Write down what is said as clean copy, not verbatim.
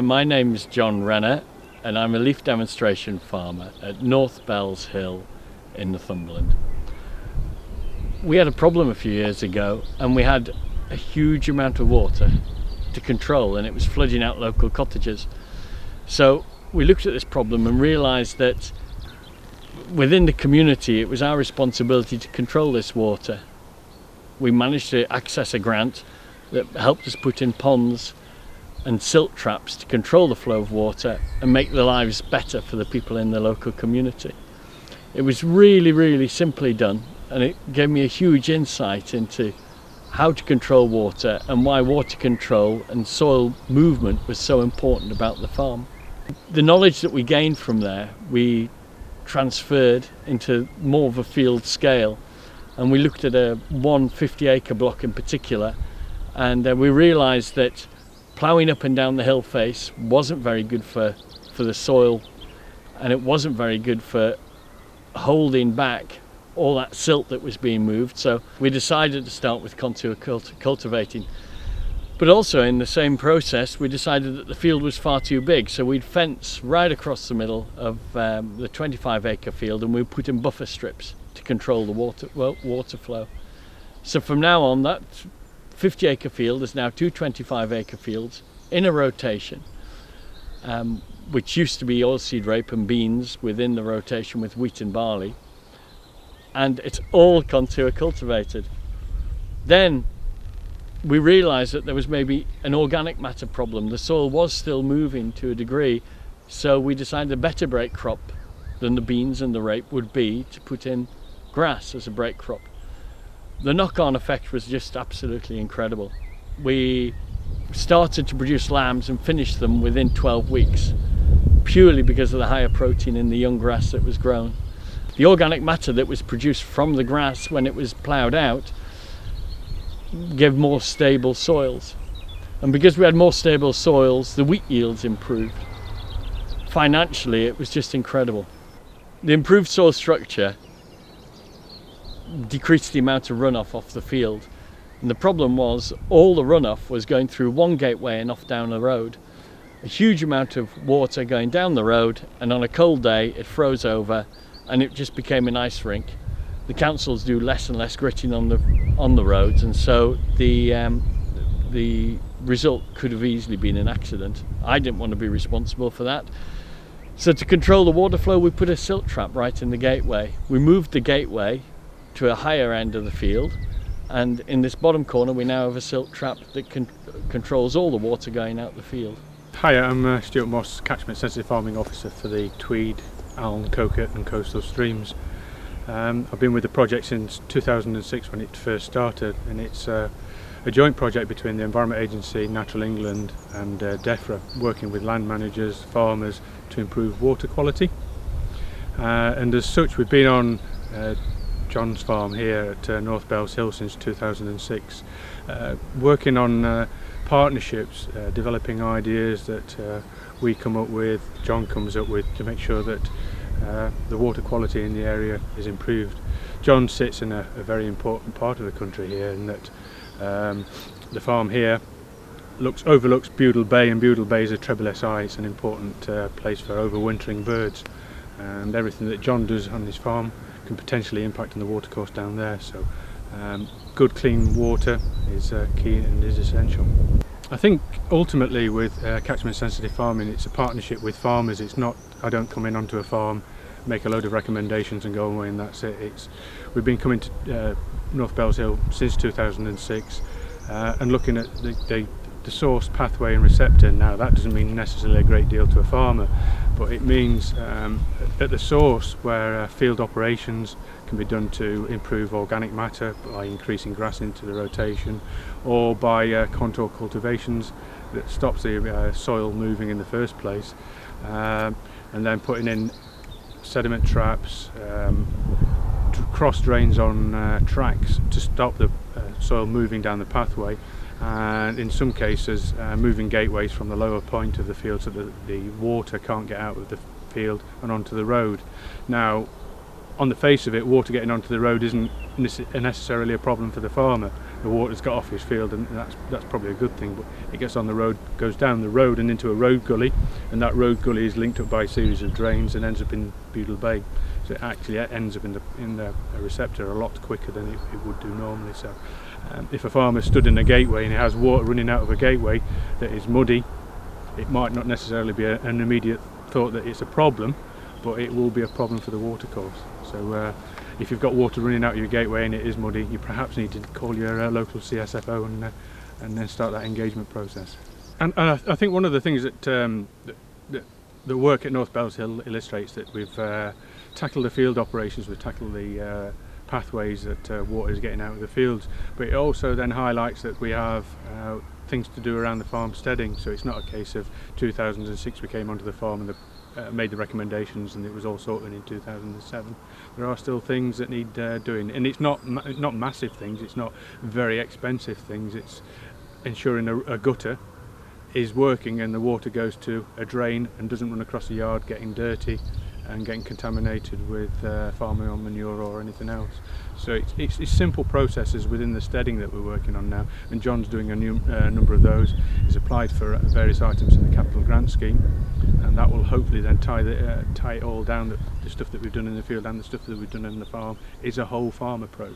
My name is John Renner and I'm a leaf demonstration farmer at North Bellshill in Northumberland. We had a problem a few years ago and we had a huge amount of water to control and it was flooding out local cottages. So we looked at this problem and realised that within the community it was our responsibility to control this water. We managed to access a grant that helped us put in ponds and silt traps to control the flow of water and make the lives better for the people in the local community. It was really simply done, and it gave me a huge insight into how to control water and why water control and soil movement was so important about the farm. The knowledge that we gained from there we transferred into more of a field scale, and we looked at a 150-acre block in particular, and we realised that ploughing up and down the hill face wasn't very good for the soil, and it wasn't very good for holding back all that silt that was being moved. So we decided to start with contour cultivating. But also in the same process we decided that the field was far too big, so we'd fence right across the middle of the 25-acre field, and we put in buffer strips to control the water flow. So from now on, that 50-acre field is now two 25-acre fields in a rotation, which used to be oilseed rape and beans within the rotation with wheat and barley, and it's all contour cultivated. Then we realised that there was maybe an organic matter problem. The soil was still moving to a degree, so we decided a better break crop than the beans and the rape would be to put in grass as a break crop. The knock-on effect was just absolutely incredible. We started to produce lambs and finished them within 12 weeks, purely because of the higher protein in the young grass that was grown. The organic matter that was produced from the grass when it was ploughed out gave more stable soils. And because we had more stable soils, the wheat yields improved. Financially, it was just incredible. The improved soil structure decreased the amount of runoff off the field, and the problem was all the runoff was going through one gateway and off down the road. A huge amount of water going down the road, and on a cold day it froze over and it just became an ice rink. The councils do less and less gritting on the roads, and so the result could have easily been an accident. I didn't want to be responsible for that. So to control the water flow we put a silt trap right in the gateway. We moved the gateway to a higher end of the field, and in this bottom corner we now have a silt trap that controls all the water going out the field. Hi, I'm Stuart Moss, Catchment Sensitive Farming Officer for the Tweed, Aln, Coquet and coastal streams. I've been with the project since 2006 when it first started, and it's a joint project between the Environment Agency, Natural England and DEFRA, working with land managers, farmers to improve water quality. And as such we've been on John's farm here at North Bellshill since 2006, working on partnerships, developing ideas that we come up with, John comes up with, to make sure that the water quality in the area is improved. John sits in a very important part of the country here, in that the farm here overlooks Budle Bay, and Budle Bay is a treble SI. It's an important place for overwintering birds, and everything that John does on his farm can potentially impact on the watercourse down there. So good clean water is key and is essential. I think ultimately with catchment sensitive farming, it's a partnership with farmers. It's not, I don't come in onto a farm, make a load of recommendations and go away and that's it. We've been coming to North Bellshill since 2006 and looking at the source, pathway and receptor. Now that doesn't mean necessarily a great deal to a farmer, but it means at the source where field operations can be done to improve organic matter by increasing grass into the rotation, or by contour cultivations that stops the soil moving in the first place, and then putting in sediment traps, cross drains on tracks to stop the soil moving down the pathway, and in some cases moving gateways from the lower point of the field so that the water can't get out of the field and onto the road. Now on the face of it, water getting onto the road isn't necessarily a problem for the farmer. The water's got off his field, and that's probably a good thing, but it gets on the road, goes down the road and into a road gully, and that road gully is linked up by a series of drains and ends up in Beadle Bay. So it actually ends up in the receptor a lot quicker than it would do normally. So if a farmer stood in a gateway and it has water running out of a gateway that is muddy, it might not necessarily be an immediate thought that it's a problem, but it will be a problem for the watercourse. So if you've got water running out your gateway and it is muddy, you perhaps need to call your local CSFO and then start that engagement process. And I think one of the things that the work at North Bellshill illustrates that we've tackled the field operations, we've tackled the pathways that water is getting out of the fields, but it also then highlights that we have things to do around the farmsteading. So it's not a case of 2006 we came onto the farm and made the recommendations and it was all sorted in 2007. There are still things that need doing, and it's not massive things, it's not very expensive things. It's ensuring a gutter is working and the water goes to a drain and doesn't run across the yard getting dirty and getting contaminated with farm manure or anything else. So it's simple processes within the steading that we're working on now, and John's doing a number of those. He's applied for various items in the capital grant scheme, and that will hopefully then tie it all down, that the stuff that we've done in the field and the stuff that we've done in the farm is a whole farm approach.